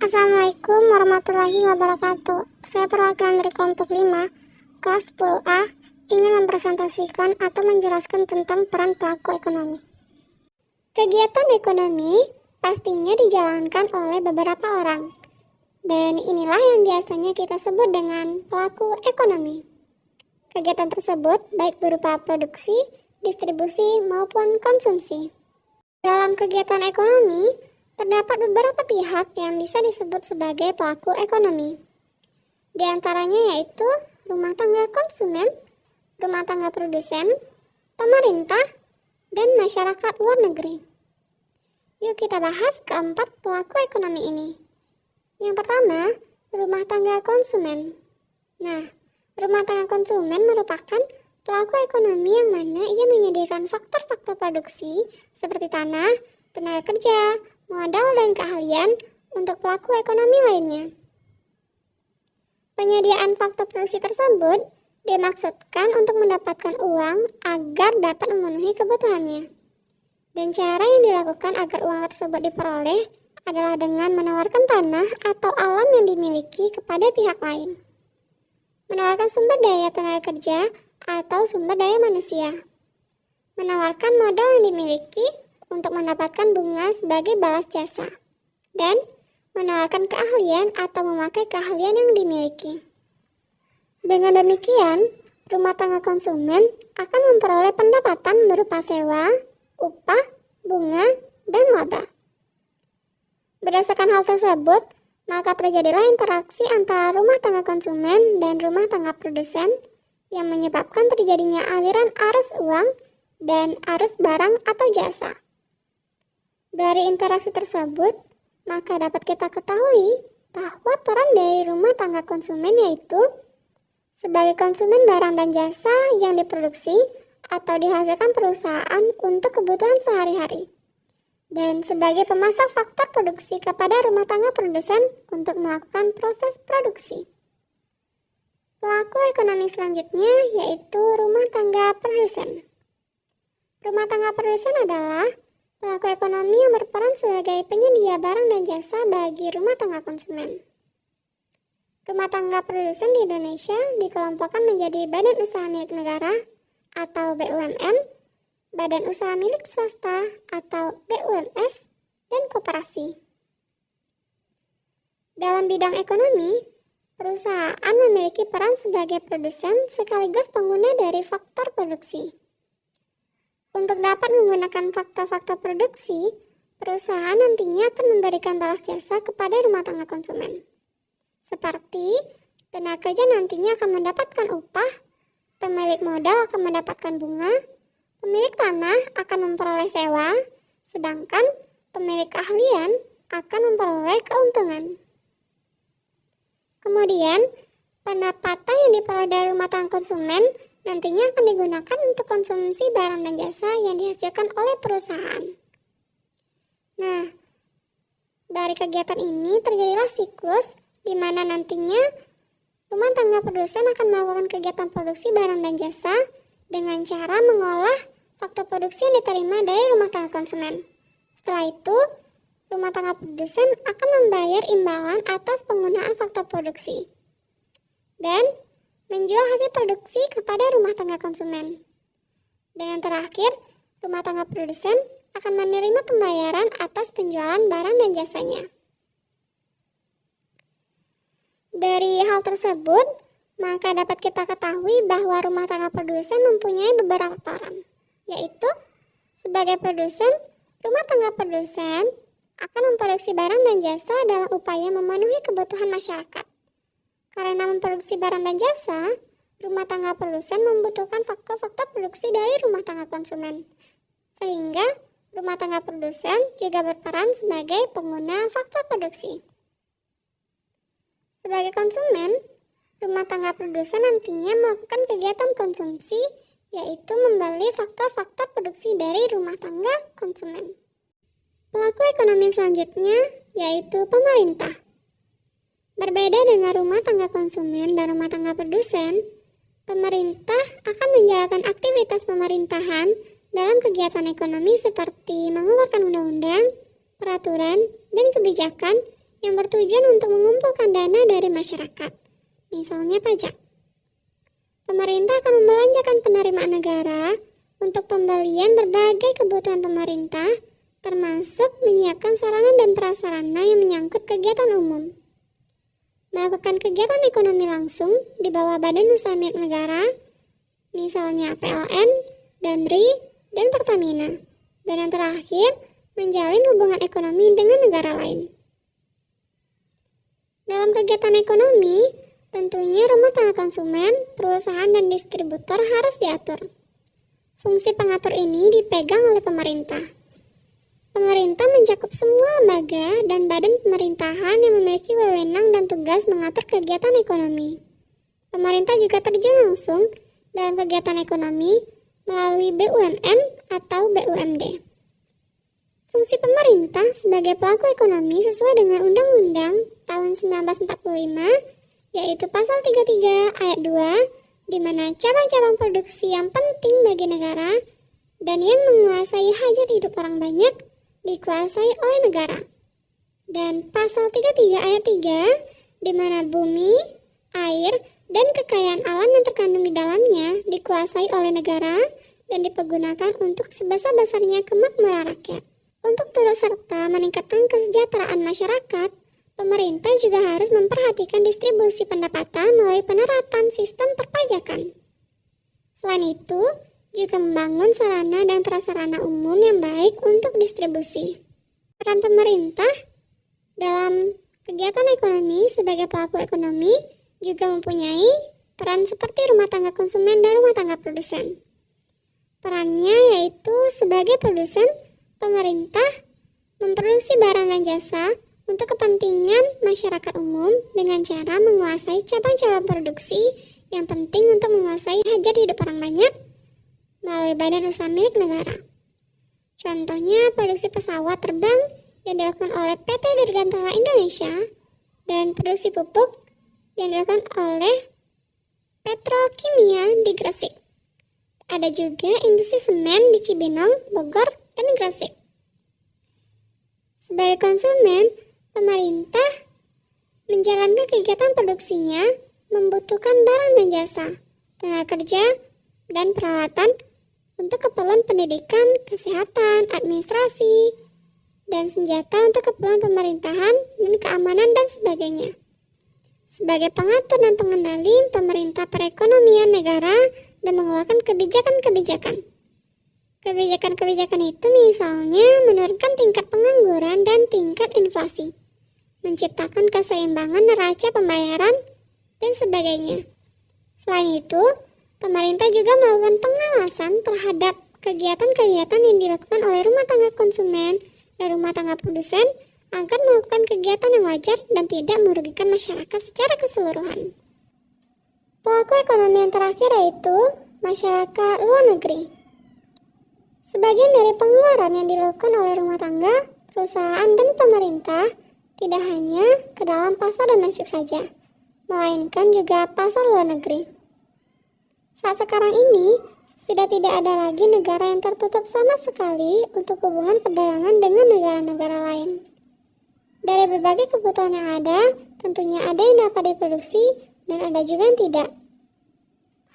Assalamualaikum warahmatullahi wabarakatuh. Saya perwakilan dari kelompok 5, kelas 10A, ingin mempresentasikan atau menjelaskan tentang peran pelaku ekonomi. Kegiatan ekonomi pastinya dijalankan oleh beberapa orang, dan inilah yang biasanya kita sebut dengan pelaku ekonomi. Kegiatan tersebut baik berupa produksi, distribusi, maupun konsumsi. Dalam kegiatan ekonomi, terdapat beberapa pihak yang bisa disebut sebagai pelaku ekonomi. Di antaranya yaitu rumah tangga konsumen, rumah tangga produsen, pemerintah, dan masyarakat luar negeri. Yuk kita bahas keempat pelaku ekonomi ini. Yang pertama, rumah tangga konsumen. Nah, rumah tangga konsumen merupakan pelaku ekonomi yang mana ia menyediakan faktor-faktor produksi seperti tanah, tenaga kerja, modal, dan keahlian untuk pelaku ekonomi lainnya. Penyediaan faktor produksi tersebut dimaksudkan untuk mendapatkan uang agar dapat memenuhi kebutuhannya. Dan cara yang dilakukan agar uang tersebut diperoleh adalah dengan menawarkan tanah atau alam yang dimiliki kepada pihak lain. Menawarkan sumber daya tenaga kerja atau sumber daya manusia. Menawarkan modal yang dimiliki untuk mendapatkan bunga sebagai balas jasa, dan menawarkan keahlian atau memakai keahlian yang dimiliki. Dengan demikian, rumah tangga konsumen akan memperoleh pendapatan berupa sewa, upah, bunga, dan laba. Berdasarkan hal tersebut, maka terjadilah interaksi antara rumah tangga konsumen dan rumah tangga produsen yang menyebabkan terjadinya aliran arus uang dan arus barang atau jasa. Dari interaksi tersebut, maka dapat kita ketahui bahwa peran dari rumah tangga konsumen yaitu sebagai konsumen barang dan jasa yang diproduksi atau dihasilkan perusahaan untuk kebutuhan sehari-hari, dan sebagai pemasok faktor produksi kepada rumah tangga produsen untuk melakukan proses produksi. Pelaku ekonomi selanjutnya yaitu rumah tangga produsen. Rumah tangga produsen adalah pelaku ekonomi yang berperan sebagai penyedia barang dan jasa bagi rumah tangga konsumen. Rumah tangga produsen di Indonesia dikelompokkan menjadi badan usaha milik negara atau BUMN, badan usaha milik swasta atau BUMS, dan koperasi. Dalam bidang ekonomi, perusahaan memiliki peran sebagai produsen sekaligus pengguna dari faktor produksi. Untuk dapat menggunakan faktor-faktor produksi, perusahaan nantinya akan memberikan balas jasa kepada rumah tangga konsumen. Seperti, tenaga kerja nantinya akan mendapatkan upah, pemilik modal akan mendapatkan bunga, pemilik tanah akan memperoleh sewa, sedangkan pemilik keahlian akan memperoleh keuntungan. Kemudian, pendapatan yang diperoleh dari rumah tangga konsumen nantinya akan digunakan untuk konsumsi barang dan jasa yang dihasilkan oleh perusahaan. Nah, dari kegiatan ini terjadilah siklus di mana nantinya rumah tangga produsen akan melakukan kegiatan produksi barang dan jasa dengan cara mengolah faktor produksi yang diterima dari rumah tangga konsumen. Setelah itu, rumah tangga produsen akan membayar imbalan atas penggunaan faktor produksi dan menjual hasil produksi kepada rumah tangga konsumen. Dan yang terakhir, rumah tangga produsen akan menerima pembayaran atas penjualan barang dan jasanya. Dari hal tersebut, maka dapat kita ketahui bahwa rumah tangga produsen mempunyai beberapa peran, yaitu sebagai produsen, rumah tangga produsen akan memproduksi barang dan jasa dalam upaya memenuhi kebutuhan masyarakat. Karena memproduksi barang dan jasa, rumah tangga produsen membutuhkan faktor-faktor produksi dari rumah tangga konsumen. Sehingga, rumah tangga produsen juga berperan sebagai pengguna faktor produksi. Sebagai konsumen, rumah tangga produsen nantinya melakukan kegiatan konsumsi, yaitu membeli faktor-faktor produksi dari rumah tangga konsumen. Pelaku ekonomi selanjutnya yaitu pemerintah. Berbeda dengan rumah tangga konsumen dan rumah tangga produsen, pemerintah akan menjalankan aktivitas pemerintahan dalam kegiatan ekonomi seperti mengeluarkan undang-undang, peraturan, dan kebijakan yang bertujuan untuk mengumpulkan dana dari masyarakat, misalnya pajak. Pemerintah akan membelanjakan penerimaan negara untuk pembelian berbagai kebutuhan pemerintah, termasuk menyiapkan sarana dan prasarana yang menyangkut kegiatan umum. Melakukan kegiatan ekonomi langsung di bawah badan usaha milik negara, misalnya PLN, Damri, dan Pertamina. Dan yang terakhir, menjalin hubungan ekonomi dengan negara lain. Dalam kegiatan ekonomi, tentunya rumah tangga konsumen, perusahaan, dan distributor harus diatur. Fungsi pengatur ini dipegang oleh pemerintah. Pemerintah mencakup semua lembaga dan badan pemerintahan yang memiliki wewenang dan tugas mengatur kegiatan ekonomi. Pemerintah juga terjun langsung dalam kegiatan ekonomi melalui BUMN atau BUMD. Fungsi pemerintah sebagai pelaku ekonomi sesuai dengan Undang-Undang tahun 1945, yaitu Pasal 33 Ayat 2, di mana cabang-cabang produksi yang penting bagi negara dan yang menguasai hajat hidup orang banyak dikuasai oleh negara. Dan Pasal 33 Ayat 3, di mana bumi, air, dan kekayaan alam yang terkandung di dalamnya dikuasai oleh negara dan dipergunakan untuk sebesar-besarnya kemakmuran rakyat. Untuk turut serta meningkatkan kesejahteraan masyarakat, pemerintah juga harus memperhatikan distribusi pendapatan melalui penerapan sistem perpajakan. Selain itu, juga membangun sarana dan prasarana umum yang baik untuk distribusi. Peran pemerintah dalam kegiatan ekonomi sebagai pelaku ekonomi juga mempunyai peran seperti rumah tangga konsumen dan rumah tangga produsen. Perannya yaitu sebagai produsen, pemerintah memproduksi barang dan jasa untuk kepentingan masyarakat umum dengan cara menguasai cabang-cabang produksi yang penting untuk menguasai hajat hidup orang banyak melalui badan usaha milik negara. Contohnya produksi pesawat terbang yang dilakukan oleh PT Dirgantara Indonesia dan produksi pupuk yang dilakukan oleh Petrokimia di Gresik. Ada juga industri semen di Cibinong, Bogor, dan Gresik. Sebagai konsumen, pemerintah menjalankan kegiatan produksinya membutuhkan barang dan jasa, tenaga kerja, dan peralatan untuk keperluan pendidikan, kesehatan, administrasi, dan senjata untuk keperluan pemerintahan dan keamanan dan sebagainya. Sebagai pengatur dan pengendali pemerintah perekonomian negara dan mengeluarkan kebijakan-kebijakan. Kebijakan-kebijakan itu misalnya menurunkan tingkat pengangguran dan tingkat inflasi, menciptakan keseimbangan neraca pembayaran, dan sebagainya. Selain itu, pemerintah juga melakukan pengawasan terhadap kegiatan-kegiatan yang dilakukan oleh rumah tangga konsumen dan rumah tangga produsen agar melakukan kegiatan yang wajar dan tidak merugikan masyarakat secara keseluruhan. Pelaku ekonomi yang terakhir yaitu masyarakat luar negeri. Sebagian dari pengeluaran yang dilakukan oleh rumah tangga, perusahaan, dan pemerintah tidak hanya ke dalam pasar domestik saja, melainkan juga pasar luar negeri. Saat sekarang ini, sudah tidak ada lagi negara yang tertutup sama sekali untuk hubungan perdagangan dengan negara-negara lain. Dari berbagai kebutuhan yang ada, tentunya ada yang dapat diproduksi dan ada juga yang tidak.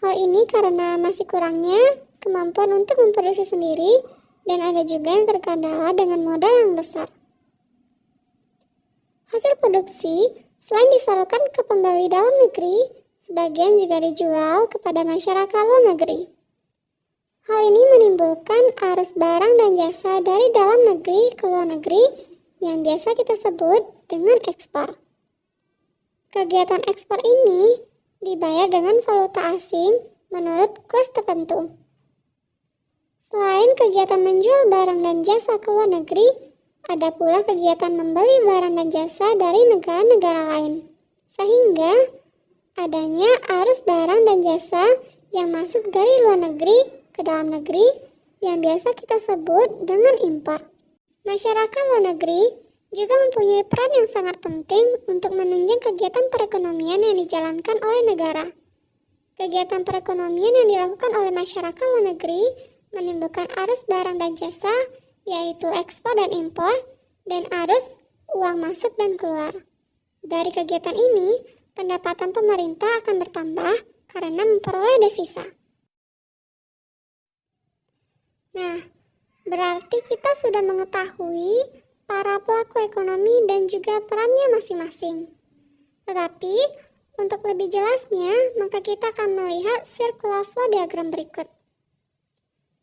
Hal ini karena masih kurangnya kemampuan untuk memproduksi sendiri dan ada juga yang terkendala dengan modal yang besar. Hasil produksi selain disalurkan ke pembeli dalam negeri, sebagian juga dijual kepada masyarakat luar negeri. Hal ini menimbulkan arus barang dan jasa dari dalam negeri ke luar negeri yang biasa kita sebut dengan ekspor. Kegiatan ekspor ini dibayar dengan valuta asing menurut kurs tertentu. Selain kegiatan menjual barang dan jasa ke luar negeri, ada pula kegiatan membeli barang dan jasa dari negara-negara lain. Sehingga adanya arus barang dan jasa yang masuk dari luar negeri ke dalam negeri yang biasa kita sebut dengan impor. Masyarakat luar negeri juga mempunyai peran yang sangat penting untuk menunjang kegiatan perekonomian yang dijalankan oleh negara. Kegiatan perekonomian yang dilakukan oleh masyarakat luar negeri menimbulkan arus barang dan jasa, yaitu ekspor dan impor, dan arus uang masuk dan keluar. Dari kegiatan ini, pendapatan pemerintah akan bertambah karena memperoleh devisa. Nah, berarti kita sudah mengetahui para pelaku ekonomi dan juga perannya masing-masing. Tetapi, untuk lebih jelasnya, maka kita akan melihat circular flow diagram berikut.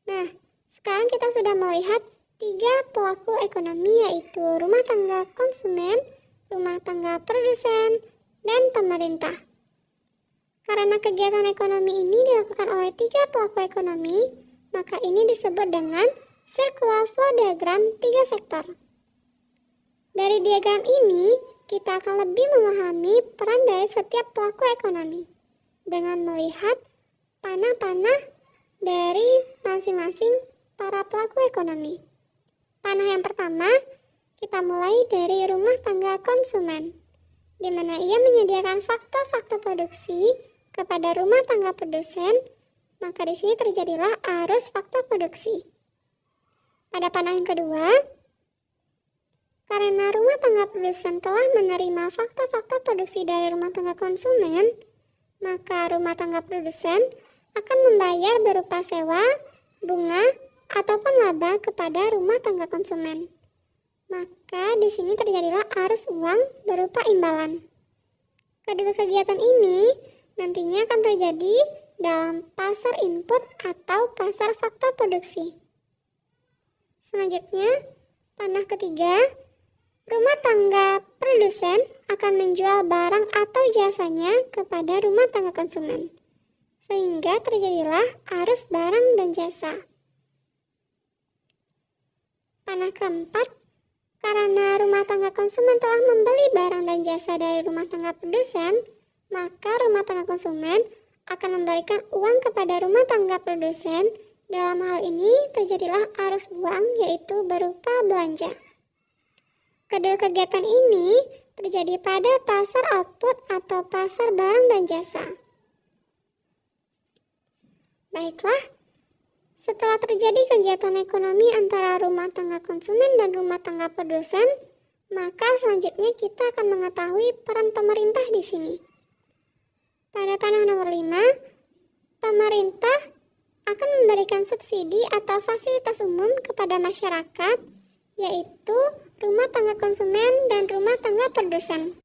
Nah, sekarang kita sudah melihat 3 pelaku ekonomi, yaitu rumah tangga konsumen, rumah tangga produsen, dan pemerintah. Karena kegiatan ekonomi ini dilakukan oleh 3 pelaku ekonomi, maka ini disebut dengan circular flow diagram 3 sektor. Dari diagram ini, kita akan lebih memahami peran dari setiap pelaku ekonomi dengan melihat panah-panah dari masing-masing para pelaku ekonomi. Panah yang pertama, kita mulai dari rumah tangga konsumen, di mana ia menyediakan faktor-faktor produksi kepada rumah tangga produsen, maka di sini terjadilah arus faktor produksi. Pada panah yang kedua, karena rumah tangga produsen telah menerima faktor-faktor produksi dari rumah tangga konsumen, maka rumah tangga produsen akan membayar berupa sewa, bunga, ataupun laba kepada rumah tangga konsumen. Maka di sini terjadilah arus uang berupa imbalan. Kedua kegiatan ini nantinya akan terjadi dalam pasar input atau pasar faktor produksi. Selanjutnya, panah ketiga, rumah tangga produsen akan menjual barang atau jasanya kepada rumah tangga konsumen, sehingga terjadilah arus barang dan jasa. Panah keempat, karena rumah tangga konsumen telah membeli barang dan jasa dari rumah tangga produsen, maka rumah tangga konsumen akan memberikan uang kepada rumah tangga produsen. Dalam hal ini terjadilah arus uang, yaitu berupa belanja. Kedua kegiatan ini terjadi pada pasar output atau pasar barang dan jasa. Baiklah, setelah terjadi kegiatan ekonomi antara rumah tangga konsumen dan rumah tangga produsen, maka selanjutnya kita akan mengetahui peran pemerintah di sini. Pada panah nomor 5, pemerintah akan memberikan subsidi atau fasilitas umum kepada masyarakat, yaitu rumah tangga konsumen dan rumah tangga produsen.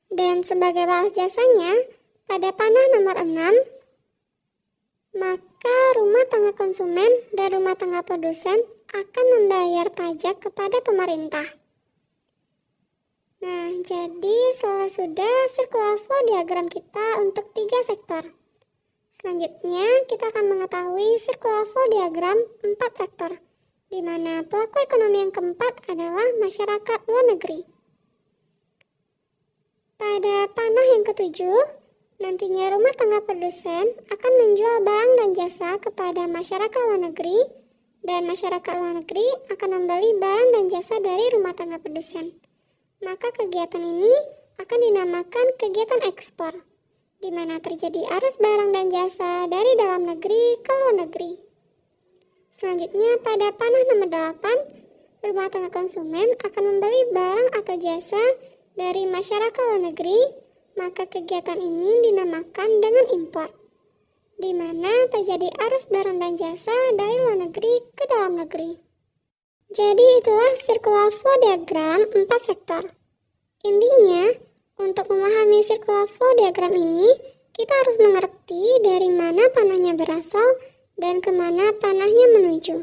Dan sebagai balas jasanya, pada panah nomor 6, maka rumah tangga konsumen dan rumah tangga produsen akan membayar pajak kepada pemerintah. Nah, jadi sudah circular flow diagram kita untuk 3 sektor. Selanjutnya, kita akan mengetahui circular flow diagram 4 sektor, di mana pelaku ekonomi yang keempat adalah masyarakat luar negeri. Pada panah yang ketujuh, nantinya rumah tangga produsen akan menjual barang dan jasa kepada masyarakat luar negeri, dan masyarakat luar negeri akan membeli barang dan jasa dari rumah tangga produsen. Maka kegiatan ini akan dinamakan kegiatan ekspor, di mana terjadi arus barang dan jasa dari dalam negeri ke luar negeri. Selanjutnya, pada panah nomor 8, rumah tangga konsumen akan membeli barang atau jasa dari masyarakat luar negeri, maka kegiatan ini dinamakan dengan impor, di mana terjadi arus barang dan jasa dari luar negeri ke dalam negeri. Jadi itulah circular flow diagram 4 sektor. Intinya, untuk memahami circular flow diagram ini, kita harus mengerti dari mana panahnya berasal dan kemana panahnya menuju.